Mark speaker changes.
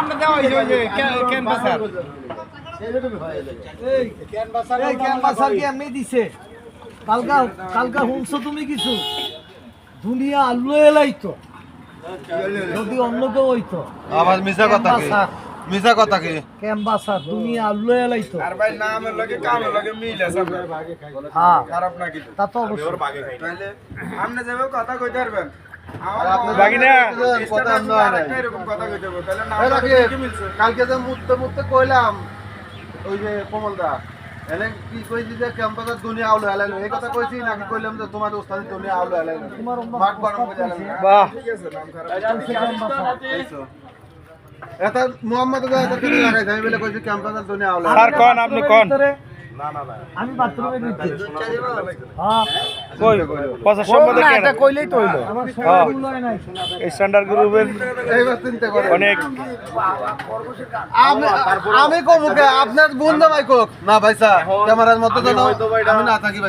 Speaker 1: আমরা দেওয়া হয়েছে ওই যে ক্যানভাসার
Speaker 2: এই ক্যানভাসার কি এমনি দিছে কালকা কালকা শুনছো তুমি কিছু দুনিয়া আল্লো এলাইতো যদি অন্য কেউ হইতো
Speaker 3: আবার মিছা কথা কি মিছা কথা কি
Speaker 2: ক্যানভাসার দুনিয়া আল্লো এলাইতো
Speaker 1: আর ভাই নামের লগে কামের লগে মিল আছে
Speaker 2: হ্যাঁ
Speaker 1: খারাপ না কিন্তু
Speaker 2: তা তো অবশ্যই
Speaker 1: তাহলে আপনি যেভাবে কথা কইতে পারবেন
Speaker 3: কথা
Speaker 1: এরকম কথা কইতে হবে তাহলে না
Speaker 3: কালকে যে মুততে মুততে কইলাম ওই যে কমলদা এনে কি কইছি যে ক্যাম্পাসের দুনিয়া আউলো হেলাইলো এই কথা কইছি নাকি কইলাম যে তোমার ওস্তাদের দুনিয়া আউলো হেলাইলো
Speaker 2: তোমার
Speaker 3: মাঠ গরম করে হেলাইলো
Speaker 1: বাহ ঠিক আছে নাম খারাপ
Speaker 3: এটা মোহাম্মদ এটা কি লাগাই আমি বলে কইছি ক্যাম্পাসের দুনিয়া আউলো
Speaker 1: স্যার কোন আপনি কোন
Speaker 2: আমি বাথরুমে দিচ্ছি হ্যাঁ
Speaker 1: কই কথা সম্বন্ধে কেন
Speaker 4: এটা কইলেই তো হইলো
Speaker 2: আমার সময় মূল্যায়ন নাই
Speaker 1: স্ট্যান্ডার্ড গ্রুপের
Speaker 3: এইবার চিন্তা করে
Speaker 1: অনেক
Speaker 3: আমি কমুকে আপনার বন্ধু ভাই কোক না ভাই স্যার ক্যামেরার মধ্যে তো আমি না থাকি ভাই